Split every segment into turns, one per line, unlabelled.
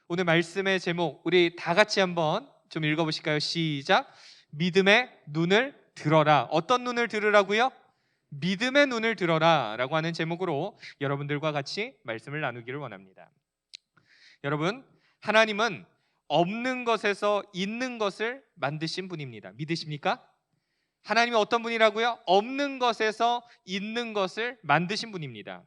오늘 말씀의 제목 우리 다 같이 한번 좀 읽어보실까요? 시작. 믿음의 눈을 들어라. 어떤 눈을 들으라고요? 믿음의 눈을 들어라 라고 하는 제목으로 여러분들과 같이 말씀을 나누기를 원합니다. 여러분, 하나님은 없는 것에서 있는 것을 만드신 분입니다. 믿으십니까? 하나님이 어떤 분이라고요? 없는 것에서 있는 것을 만드신 분입니다.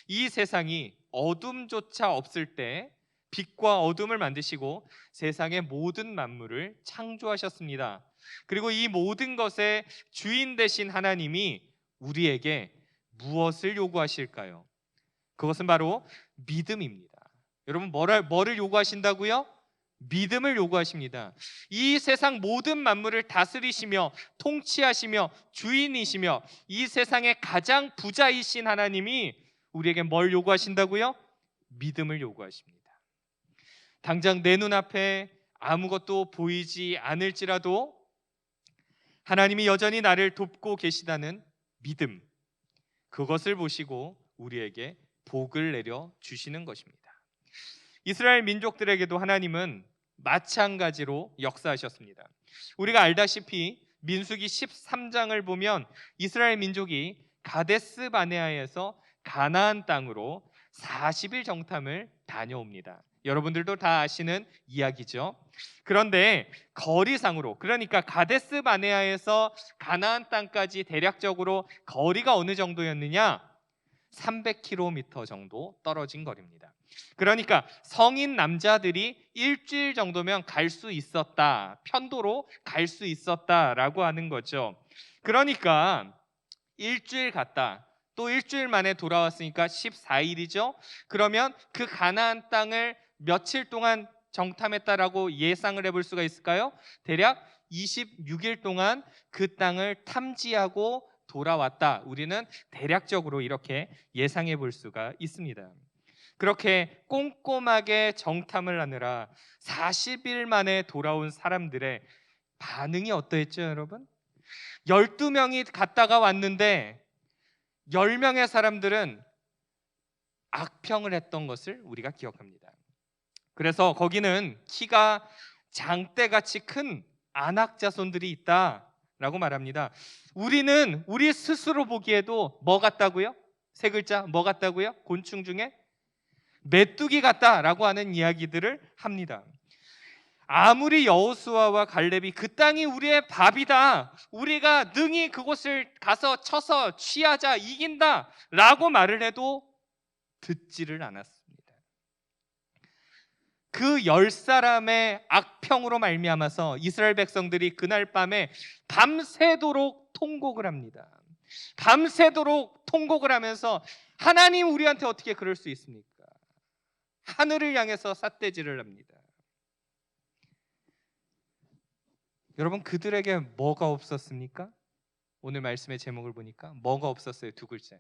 이 세상이 어둠조차 없을 때 빛과 어둠을 만드시고 세상의 모든 만물을 창조하셨습니다. 그리고 이 모든 것의 주인 되신 하나님이 우리에게 무엇을 요구하실까요? 그것은 바로 믿음입니다. 여러분, 뭐를 요구하신다고요? 믿음을 요구하십니다. 이 세상 모든 만물을 다스리시며 통치하시며 주인이시며 이 세상의 가장 부자이신 하나님이 우리에게 뭘 요구하신다고요? 믿음을 요구하십니다. 당장 내 눈앞에 아무것도 보이지 않을지라도 하나님이 여전히 나를 돕고 계시다는 믿음, 그것을 보시고 우리에게 복을 내려 주시는 것입니다. 이스라엘 민족들에게도 하나님은 마찬가지로 역사하셨습니다. 우리가 알다시피 민수기 13장을 보면 이스라엘 민족이 가데스 바네아에서 가나안 땅으로 40일 정탐을 다녀옵니다. 여러분들도 다 아시는 이야기죠. 그런데 거리상으로, 그러니까 가데스 바네아에서 가나안 땅까지 대략적으로 거리가 어느 정도였느냐? 300km 정도 떨어진 거리입니다. 그러니까 성인 남자들이 일주일 정도면 갈 수 있었다, 편도로 갈 수 있었다라고 하는 거죠. 그러니까 일주일 갔다 또 일주일 만에 돌아왔으니까 14일이죠. 그러면 그 가나안 땅을 며칠 동안 정탐했다라고 예상을 해볼 수가 있을까요? 대략 26일 동안 그 땅을 탐지하고 돌아왔다. 우리는 대략적으로 이렇게 예상해 볼 수가 있습니다. 그렇게 꼼꼼하게 정탐을 하느라 40일 만에 돌아온 사람들의 반응이 어떠했죠, 여러분? 12명이 갔다가 왔는데 10명의 사람들은 악평을 했던 것을 우리가 기억합니다. 그래서 거기는 키가 장대같이 큰 안악자손들이 있다라고 말합니다. 우리는 우리 스스로 보기에도 뭐 같다고요? 세 글자 뭐 같다고요? 곤충 중에 메뚜기 같다라고 하는 이야기들을 합니다. 아무리 여호수아와 갈렙이 그 땅이 우리의 밥이다, 우리가 능히 그곳을 가서 쳐서 취하자, 이긴다 라고 말을 해도 듣지를 않았습니다. 그 10사람의 악평으로 말미암아서 이스라엘 백성들이 그날 밤에 밤새도록 통곡을 합니다. 밤새도록 통곡을 하면서 하나님, 우리한테 어떻게 그럴 수 있습니까? 하늘을 향해서 삿대질을 합니다. 여러분, 그들에게 뭐가 없었습니까? 오늘 말씀의 제목을 보니까 뭐가 없었어요? 두 글자.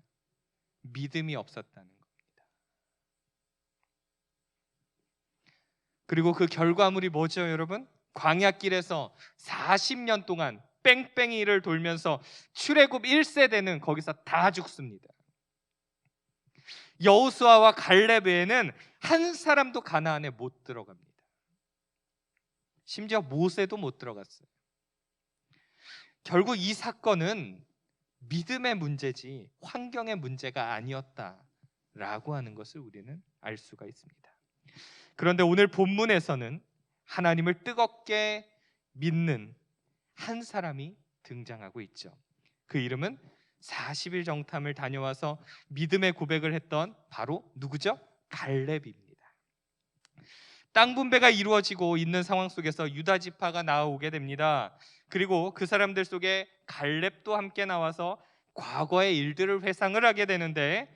믿음이 없었다는 겁니다. 그리고 그 결과물이 뭐죠, 여러분? 광야길에서 40년 동안 뺑뺑이를 돌면서 출애굽 1세대는 거기서 다 죽습니다. 여호수아와 갈렙 외에는 한 사람도 가나안에 못 들어갑니다. 심지어 모세도 못 들어갔어요. 결국 이 사건은 믿음의 문제지 환경의 문제가 아니었다라고 하는 것을 우리는 알 수가 있습니다. 그런데 오늘 본문에서는 하나님을 뜨겁게 믿는 한 사람이 등장하고 있죠. 그 이름은 40일 정탐을 다녀와서 믿음의 고백을 했던 바로 누구죠? 갈렙입니다. 땅 분배가 이루어지고 있는 상황 속에서 유다 지파가 나오게 됩니다. 그리고 그 사람들 속에 갈렙도 함께 나와서 과거의 일들을 회상을 하게 되는데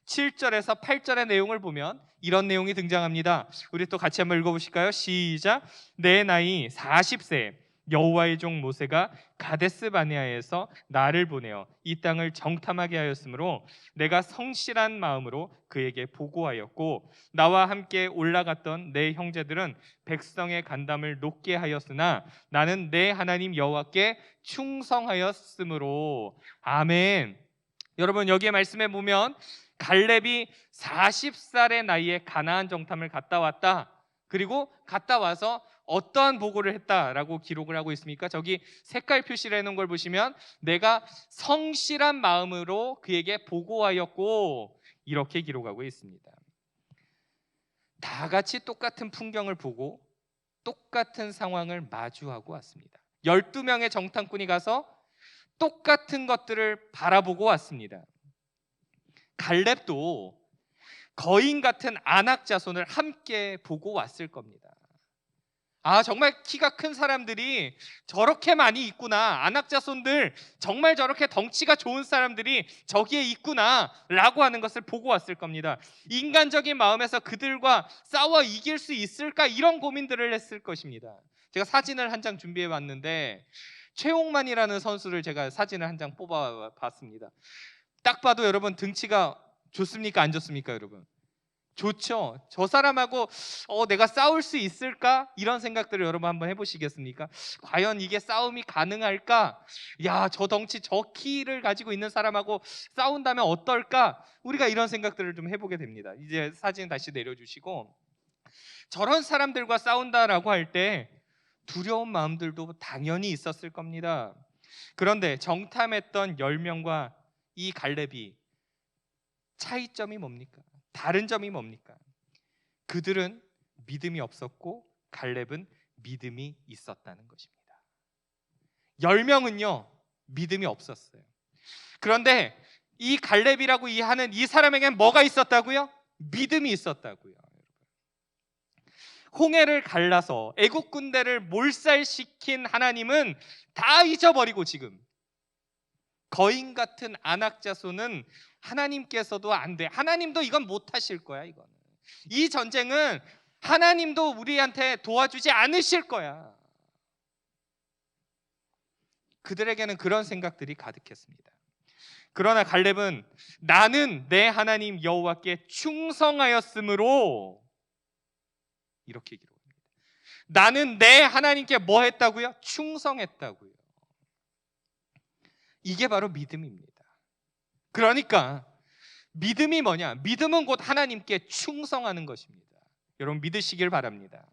7절에서 8절의 내용을 보면 이런 내용이 등장합니다. 우리 또 같이 한번 읽어보실까요? 시작. 내 나이 40세 여호와의 종 모세가 가데스 바네아에서 나를 보내어 이 땅을 정탐하게 하였으므로 내가 성실한 마음으로 그에게 보고하였고 나와 함께 올라갔던 내 형제들은 백성의 간담을 높게 하였으나 나는 내 하나님 여호와께 충성하였으므로. 아멘. 여러분, 여기에 말씀해 보면 갈렙이 40살의 나이에 가나안 정탐을 갔다 왔다 그리고 갔다 와서 어떠한 보고를 했다라고 기록을 하고 있습니까? 저기 색깔 표시를 해놓은 걸 보시면 내가 성실한 마음으로 그에게 보고하였고 이렇게 기록하고 있습니다. 다 같이 똑같은 풍경을 보고 똑같은 상황을 마주하고 왔습니다. 12명의 정탐꾼이 가서 똑같은 것들을 바라보고 왔습니다. 갈렙도 거인 같은 아낙 자손을 함께 보고 왔을 겁니다. 아, 정말 키가 큰 사람들이 저렇게 많이 있구나. 아낙 자손들 정말 저렇게 덩치가 좋은 사람들이 저기에 있구나 라고 하는 것을 보고 왔을 겁니다. 인간적인 마음에서 그들과 싸워 이길 수 있을까 이런 고민들을 했을 것입니다. 제가 사진을 한 장 준비해 왔는데 최홍만이라는 선수를 제가 사진을 한 장 뽑아 봤습니다. 딱 봐도 여러분 등치가 좋습니까? 안 좋습니까? 여러분 좋죠. 저 사람하고 내가 싸울 수 있을까? 이런 생각들을 여러분 한번 해보시겠습니까? 과연 이게 싸움이 가능할까? 야, 저 덩치 저 키를 가지고 있는 사람하고 싸운다면 어떨까? 우리가 이런 생각들을 좀 해보게 됩니다. 이제 사진 다시 내려주시고, 저런 사람들과 싸운다라고 할 때 두려운 마음들도 당연히 있었을 겁니다. 그런데 정탐했던 10명과 이 갈렙이 차이점이 뭡니까? 다른 점이 뭡니까? 그들은 믿음이 없었고 갈렙은 믿음이 있었다는 것입니다. 10명은요 믿음이 없었어요. 그런데 이 갈렙이라고 하는 이 사람에게는 뭐가 있었다고요? 믿음이 있었다고요. 홍해를 갈라서 애국 군대를 몰살시킨 하나님은 다 잊어버리고 지금 거인 같은 아낙 자손은 하나님께서도 안 돼. 하나님도 이건 못 하실 거야, 이거는. 이 전쟁은 하나님도 우리한테 도와주지 않으실 거야. 그들에게는 그런 생각들이 가득했습니다. 그러나 갈렙은 나는 내 하나님 여호와께 충성하였으므로 이렇게 기록합니다. 나는 내 하나님께 뭐 했다고요? 충성했다고요. 이게 바로 믿음입니다. 그러니까 믿음이 뭐냐? 믿음은 곧 하나님께 충성하는 것입니다. 여러분 믿으시길 바랍니다.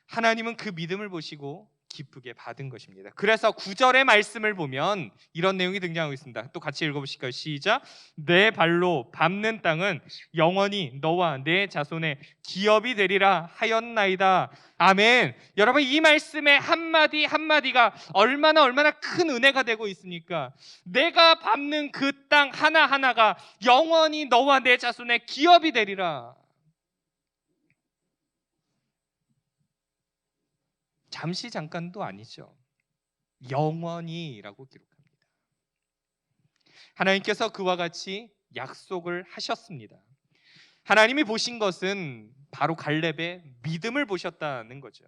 하나님은 그 믿음을 보시고 기쁘게 받은 것입니다. 그래서 9절의 말씀을 보면 이런 내용이 등장하고 있습니다. 또 같이 읽어보실까요? 시작. 내 발로 밟는 땅은 영원히 너와 내 자손의 기업이 되리라 하였나이다. 아멘. 여러분 이 말씀의 한마디 한마디가 얼마나 큰 은혜가 되고 있습니까? 내가 밟는 그 땅 하나하나가 영원히 너와 내 자손의 기업이 되리라. 잠시 잠깐도 아니죠. 영원히라고 기록합니다. 하나님께서 그와 같이 약속을 하셨습니다. 하나님이 보신 것은 바로 갈렙의 믿음을 보셨다는 거죠.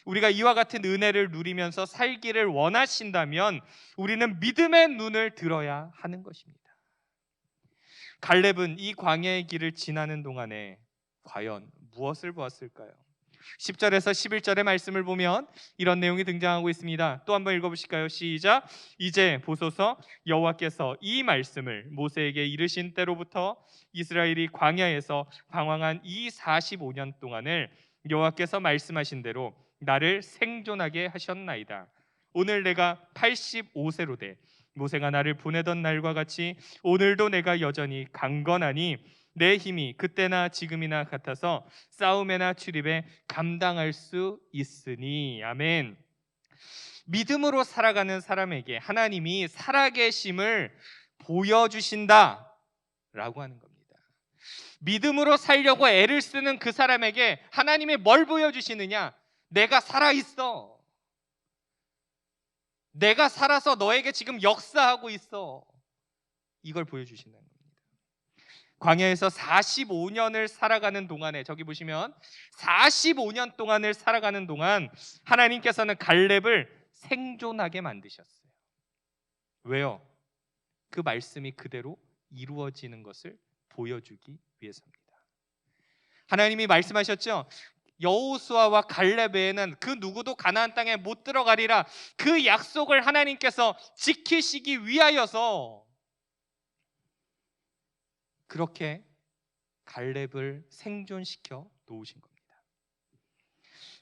우리가 이와 같은 은혜를 누리면서 살기를 원하신다면 우리는 믿음의 눈을 들어야 하는 것입니다. 갈렙은 이 광야의 길을 지나는 동안에 과연 무엇을 보았을까요? 10절에서 11절의 말씀을 보면 이런 내용이 등장하고 있습니다. 또 한번 읽어보실까요? 시작. 이제 보소서 여호와께서 이 말씀을 모세에게 이르신 때로부터 이스라엘이 광야에서 방황한 이 45년 동안을 여호와께서 말씀하신 대로 나를 생존하게 하셨나이다. 오늘 내가 85세로 돼 모세가 나를 보내던 날과 같이 오늘도 내가 여전히 강건하니 내 힘이 그때나 지금이나 같아서 싸움에나 출입에 감당할 수 있으니. 아멘. 믿음으로 살아가는 사람에게 하나님이 살아계심을 보여주신다 라고 하는 겁니다. 믿음으로 살려고 애를 쓰는 그 사람에게 하나님이 뭘 보여주시느냐? 내가 살아있어. 내가 살아서 너에게 지금 역사하고 있어. 이걸 보여주신다는 겁니다. 광야에서 45년을 살아가는 동안에 저기 보시면 45년 동안을 살아가는 동안 하나님께서는 갈렙을 생존하게 만드셨어요. 왜요? 그 말씀이 그대로 이루어지는 것을 보여주기 위해서입니다. 하나님이 말씀하셨죠? 여호수아와 갈렙 외에는 그 누구도 가나안 땅에 못 들어가리라. 그 약속을 하나님께서 지키시기 위하여서 그렇게 갈렙을 생존시켜 놓으신 겁니다.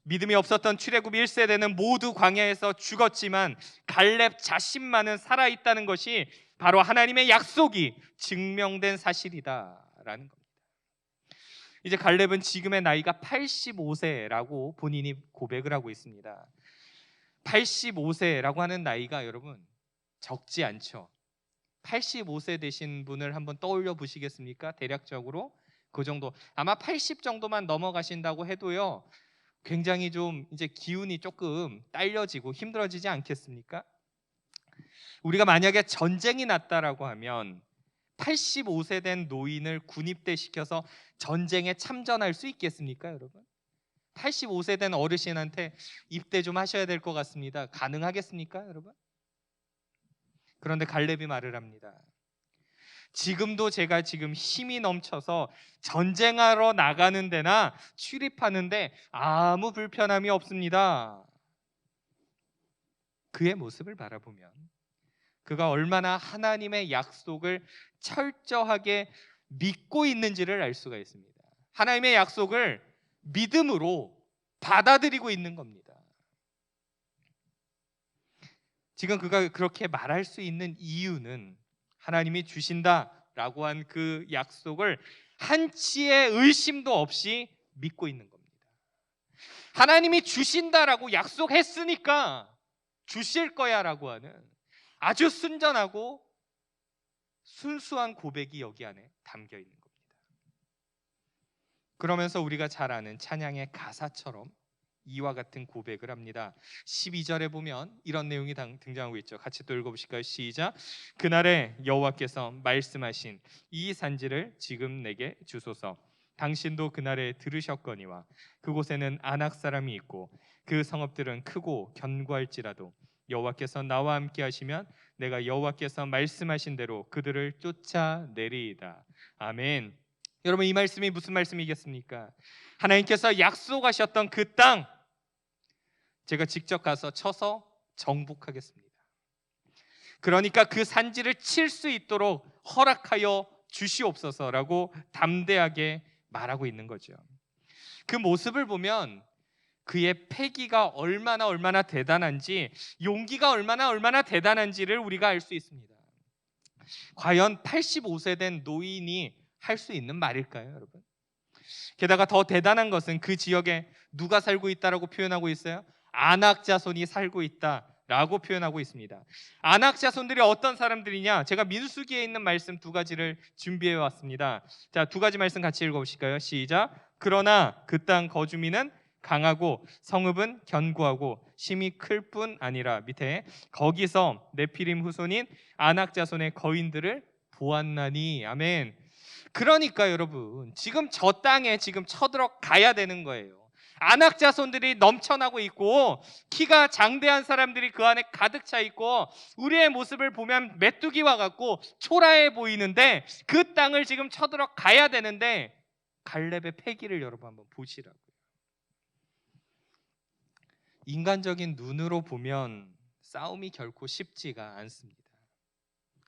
믿음이 없었던 출애굽 1세대는 모두 광야에서 죽었지만 갈렙 자신만은 살아있다는 것이 바로 하나님의 약속이 증명된 사실이다라는 겁니다. 이제 갈렙은 지금의 나이가 85세라고 본인이 고백을 하고 있습니다. 85세라고 하는 나이가 여러분 적지 않죠. 85세 되신 분을 한번 떠올려 보시겠습니까? 대략적으로 그 정도, 아마 80 정도만 넘어가신다고 해도요 굉장히 좀 이제 기운이 조금 딸려지고 힘들어지지 않겠습니까? 우리가 만약에 전쟁이 났다라고 하면 85세 된 노인을 군입대 시켜서 전쟁에 참전할 수 있겠습니까, 여러분? 85세 된 어르신한테 입대 좀 하셔야 될 것 같습니다. 가능하겠습니까, 여러분? 그런데 갈렙이 말을 합니다. 지금도 제가 지금 힘이 넘쳐서 전쟁하러 나가는 데나 출입하는데 아무 불편함이 없습니다. 그의 모습을 바라보면 그가 얼마나 하나님의 약속을 철저하게 믿고 있는지를 알 수가 있습니다. 하나님의 약속을 믿음으로 받아들이고 있는 겁니다. 지금 그가 그렇게 말할 수 있는 이유는 하나님이 주신다라고 한 그 약속을 한치의 의심도 없이 믿고 있는 겁니다. 하나님이 주신다라고 약속했으니까 주실 거야라고 하는 아주 순전하고 순수한 고백이 여기 안에 담겨 있는 겁니다. 그러면서 우리가 잘 아는 찬양의 가사처럼 이와 같은 고백을 합니다. 12절에 보면 이런 내용이 등장하고 있죠. 같이 또 읽어보실까요? 시작. 그날에 여호와께서 말씀하신 이 산지를 지금 내게 주소서. 당신도 그날에 들으셨거니와 그곳에는 아낙 사람이 있고 그 성읍들은 크고 견고할지라도 여호와께서 나와 함께 하시면 내가 여호와께서 말씀하신 대로 그들을 쫓아내리이다. 아멘. 여러분, 이 말씀이 무슨 말씀이겠습니까? 하나님께서 약속하셨던 그 땅 제가 직접 가서 쳐서 정복하겠습니다. 그러니까 그 산지를 칠 수 있도록 허락하여 주시옵소서라고 담대하게 말하고 있는 거죠. 그 모습을 보면 그의 패기가 얼마나 대단한지, 용기가 얼마나 대단한지를 우리가 알 수 있습니다. 과연 85세 된 노인이 할 수 있는 말일까요, 여러분? 게다가 더 대단한 것은 그 지역에 누가 살고 있다라고 표현하고 있어요? 아낙 자손이 살고 있다라고 표현하고 있습니다. 아낙 자손들이 어떤 사람들이냐? 제가 민수기에 있는 말씀 두 가지를 준비해 왔습니다. 자, 두 가지 말씀 같이 읽어보실까요? 시작. 그러나 그 땅 거주민은 강하고 성읍은 견고하고 심이 클 뿐 아니라, 밑에 거기서 네피림 후손인 아낙 자손의 거인들을 보았나니. 아멘. 그러니까 여러분, 지금 저 땅에 지금 쳐들어가야 되는 거예요. 아낙 자손들이 넘쳐나고 있고 키가 장대한 사람들이 그 안에 가득 차 있고 우리의 모습을 보면 메뚜기와 같고 초라해 보이는데 그 땅을 지금 쳐들어가야 되는데 갈렙의 패기를 여러분 한번 보시라고요. 인간적인 눈으로 보면 싸움이 결코 쉽지가 않습니다.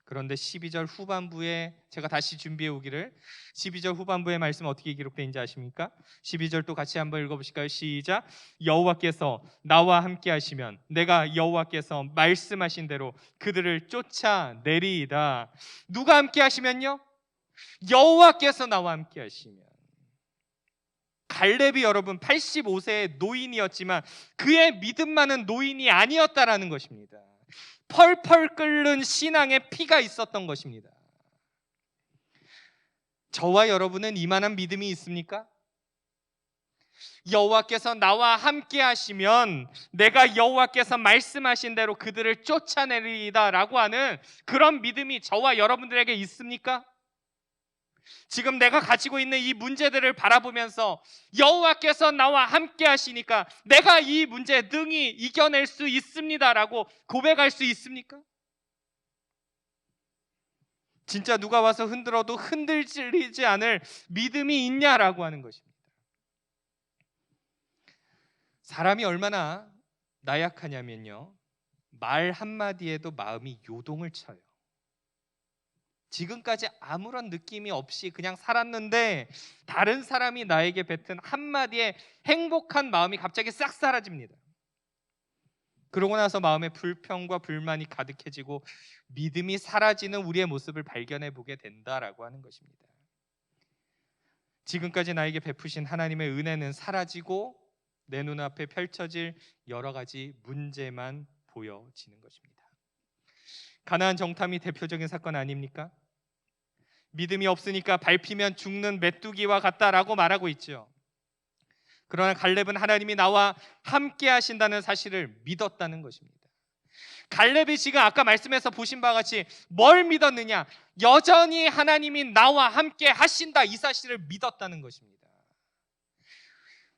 그런데 12절 후반부에 제가 다시 준비해 오기를, 12절 후반부의 말씀 어떻게 기록되어 있는지 아십니까? 12절 또 같이 한번 읽어보실까요? 시작. 여호와께서 나와 함께 하시면 내가 여호와께서 말씀하신 대로 그들을 쫓아내리이다. 누가 함께 하시면요? 여호와께서 나와 함께 하시면. 갈렙이 여러분 85세의 노인이었지만 그의 믿음만은 노인이 아니었다라는 것입니다. 펄펄 끓는 신앙의 피가 있었던 것입니다. 저와 여러분은 이만한 믿음이 있습니까? 여호와께서 나와 함께 하시면 내가 여호와께서 말씀하신 대로 그들을 쫓아내리다 라고 하는 그런 믿음이 저와 여러분들에게 있습니까? 지금 내가 가지고 있는 이 문제들을 바라보면서 여호와께서 나와 함께 하시니까 내가 이 문제 능히 이겨낼 수 있습니다라고 고백할 수 있습니까? 진짜 누가 와서 흔들어도 흔들리지 않을 믿음이 있냐라고 하는 것입니다. 사람이 얼마나 나약하냐면요, 말 한마디에도 마음이 요동을 쳐요. 지금까지 아무런 느낌이 없이 그냥 살았는데 다른 사람이 나에게 뱉은 한마디에 행복한 마음이 갑자기 싹 사라집니다. 그러고 나서 마음에 불평과 불만이 가득해지고 믿음이 사라지는 우리의 모습을 발견해 보게 된다라고 하는 것입니다. 지금까지 나에게 베푸신 하나님의 은혜는 사라지고 내 눈앞에 펼쳐질 여러 가지 문제만 보여지는 것입니다. 가나안 정탐이 대표적인 사건 아닙니까? 믿음이 없으니까 밟히면 죽는 메뚜기와 같다라고 말하고 있죠. 그러나 갈렙은 하나님이 나와 함께 하신다는 사실을 믿었다는 것입니다. 갈렙이 지금 아까 말씀에서 보신 바와 같이 뭘 믿었느냐? 여전히 하나님이 나와 함께 하신다, 이 사실을 믿었다는 것입니다.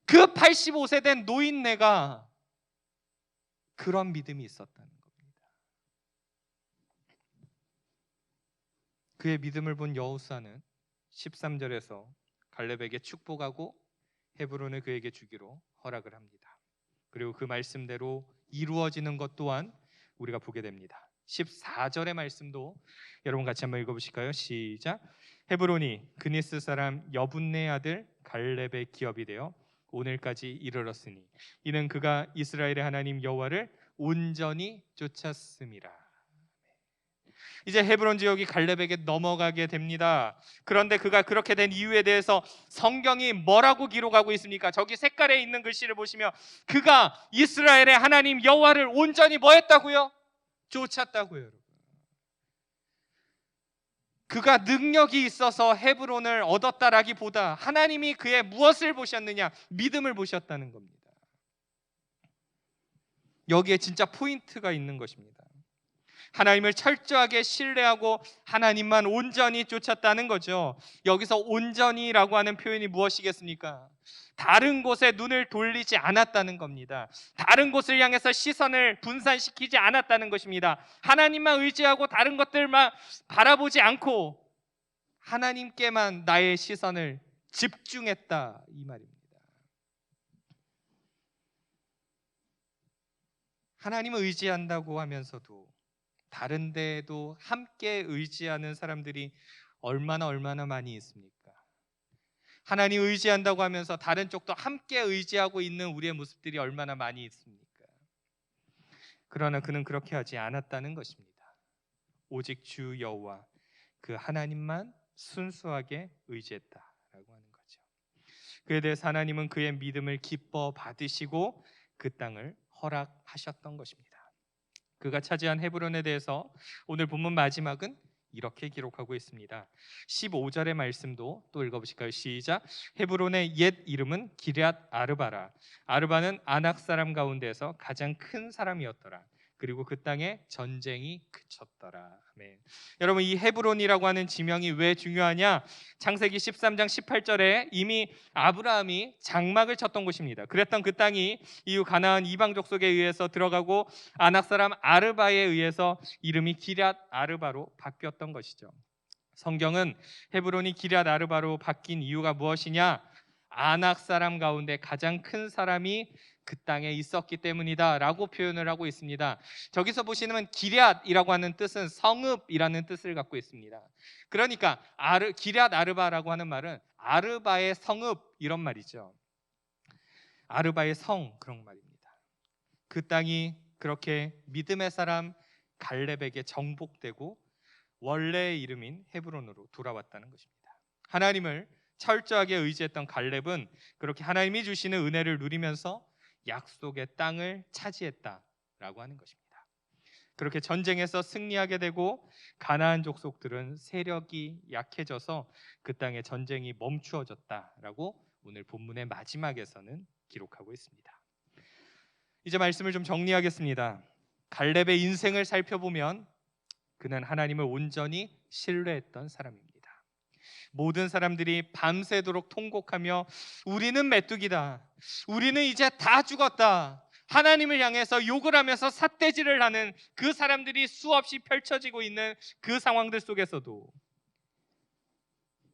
그 85세 된 노인네가 그런 믿음이 있었다는 겁니다. 그의 믿음을 본 여호수아는 13절에서 갈렙에게 축복하고 헤브론을 그에게 주기로 허락을 합니다. 그리고 그 말씀대로 이루어지는 것 또한 우리가 보게 됩니다. 14절의 말씀도 여러분 같이 한번 읽어보실까요? 시작. 헤브론이 그니스 사람 여분네 아들 갈렙의 기업이 되어 오늘까지 이르렀으니 이는 그가 이스라엘의 하나님 여호와를 온전히 쫓았음이라. 이제 헤브론 지역이 갈렙에게 넘어가게 됩니다. 그런데 그가 그렇게 된 이유에 대해서 성경이 뭐라고 기록하고 있습니까? 저기 색깔에 있는 글씨를 보시면 그가 이스라엘의 하나님 여호와를 온전히 뭐 했다고요? 쫓았다고요, 여러분. 그가 능력이 있어서 헤브론을 얻었다라기보다 하나님이 그의 무엇을 보셨느냐? 믿음을 보셨다는 겁니다. 여기에 진짜 포인트가 있는 것입니다. 하나님을 철저하게 신뢰하고 하나님만 온전히 쫓았다는 거죠. 여기서 온전히라고 하는 표현이 무엇이겠습니까? 다른 곳에 눈을 돌리지 않았다는 겁니다. 다른 곳을 향해서 시선을 분산시키지 않았다는 것입니다. 하나님만 의지하고 다른 것들만 바라보지 않고 하나님께만 나의 시선을 집중했다, 이 말입니다. 하나님을 의지한다고 하면서도 다른 데에도 함께 의지하는 사람들이 얼마나 많이 있습니까? 하나님 의지한다고 하면서 다른 쪽도 함께 의지하고 있는 우리의 모습들이 얼마나 많이 있습니까? 그러나 그는 그렇게 하지 않았다는 것입니다. 오직 주 여호와 그 하나님만 순수하게 의지했다라고 하는 거죠. 그에 대해서 하나님은 그의 믿음을 기뻐 받으시고 그 땅을 허락하셨던 것입니다. 그가 차지한 헤브론에 대해서 오늘 본문 마지막은 이렇게 기록하고 있습니다. 15절의 말씀도 또 읽어보실까요? 시작. 헤브론의 옛 이름은 기럇 아르바라. 아르바는 아낙 사람 가운데서 가장 큰 사람이었더라. 그리고 그 땅에 전쟁이 그쳤더라. 아멘. 여러분, 이 헤브론이라고 하는 지명이 왜 중요하냐? 창세기 13장 18절에 이미 아브라함이 장막을 쳤던 곳입니다. 그랬던 그 땅이 이후 가나안 이방 족속에 의해서 들어가고 아낙 사람 아르바에 의해서 이름이 기럇 아르바로 바뀌었던 것이죠. 성경은 헤브론이 기럇 아르바로 바뀐 이유가 무엇이냐? 아낙 사람 가운데 가장 큰 사람이 그 땅에 있었기 때문이다 라고 표현을 하고 있습니다. 저기서 보시면 기럇이라고 하는 뜻은 성읍이라는 뜻을 갖고 있습니다. 그러니까 기럇 아르바라고 하는 말은 아르바의 성읍, 이런 말이죠. 아르바의 성, 그런 말입니다. 그 땅이 그렇게 믿음의 사람 갈렙에게 정복되고 원래의 이름인 헤브론으로 돌아왔다는 것입니다. 하나님을 철저하게 의지했던 갈렙은 그렇게 하나님이 주시는 은혜를 누리면서 약속의 땅을 차지했다라고 하는 것입니다. 그렇게 전쟁에서 승리하게 되고 가나안 족속들은 세력이 약해져서 그 땅에 전쟁이 멈추어졌다라고 오늘 본문의 마지막에서는 기록하고 있습니다. 이제 말씀을 좀 정리하겠습니다. 갈렙의 인생을 살펴보면 그는 하나님을 온전히 신뢰했던 사람입니다. 모든 사람들이 밤새도록 통곡하며 우리는 메뚜기다, 우리는 이제 다 죽었다, 하나님을 향해서 욕을 하면서 삿대질을 하는 그 사람들이 수없이 펼쳐지고 있는 그 상황들 속에서도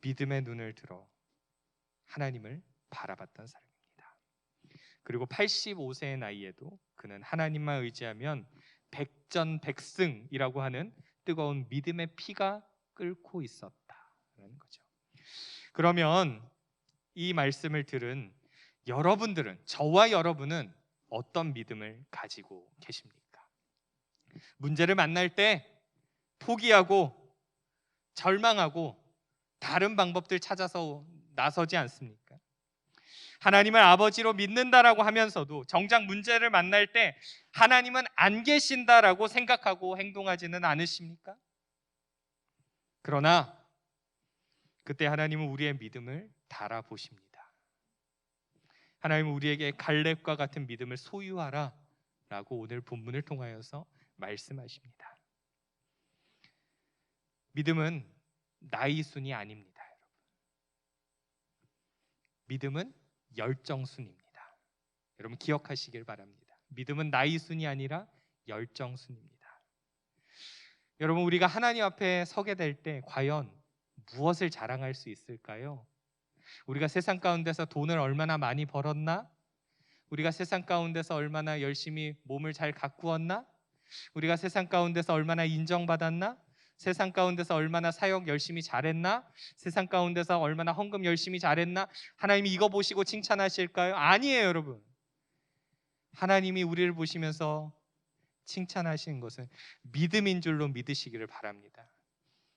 믿음의 눈을 들어 하나님을 바라봤던 사람입니다. 그리고 85세의 나이에도 그는 하나님만 의지하면 백전백승이라고 하는 뜨거운 믿음의 피가 끓고 있었다라는 거죠. 그러면 이 말씀을 들은 여러분들은, 저와 여러분은 어떤 믿음을 가지고 계십니까? 문제를 만날 때 포기하고 절망하고 다른 방법들 찾아서 나서지 않습니까? 하나님을 아버지로 믿는다라고 하면서도 정작 문제를 만날 때 하나님은 안 계신다라고 생각하고 행동하지는 않으십니까? 그러나 그때 하나님은 우리의 믿음을 달아보십니다. 하나님은 우리에게 갈렙과 같은 믿음을 소유하라 라고 오늘 본문을 통하여서 말씀하십니다. 믿음은 나이 순이 아닙니다, 여러분. 믿음은 열정순입니다. 여러분 기억하시길 바랍니다. 믿음은 나이 순이 아니라 열정순입니다. 여러분 우리가 하나님 앞에 서게 될 때 과연 무엇을 자랑할 수 있을까요? 우리가 세상 가운데서 돈을 얼마나 많이 벌었나? 우리가 세상 가운데서 얼마나 열심히 몸을 잘 가꾸었나? 우리가 세상 가운데서 얼마나 인정받았나? 세상 가운데서 얼마나 사역 열심히 잘했나? 세상 가운데서 얼마나 헌금 열심히 잘했나? 하나님이 이거 보시고 칭찬하실까요? 아니에요, 여러분. 하나님이 우리를 보시면서 칭찬하시는 것은 믿음인 줄로 믿으시기를 바랍니다.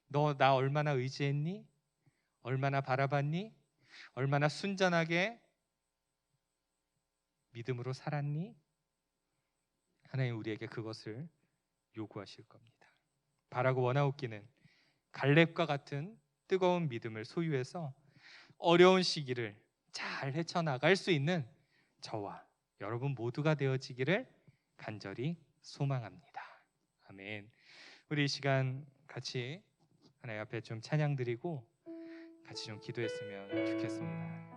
너 나 얼마나 의지했니? 얼마나 바라봤니? 얼마나 순전하게 믿음으로 살았니? 하나님 우리에게 그것을 요구하실 겁니다. 바라고 원하옵기는 갈렙과 같은 뜨거운 믿음을 소유해서 어려운 시기를 잘 헤쳐나갈 수 있는 저와 여러분 모두가 되어지기를 간절히 소망합니다. 아멘. 우리 이 시간 같이 하나님 앞에 좀 찬양 드리고 같이 좀 기도했으면 좋겠습니다.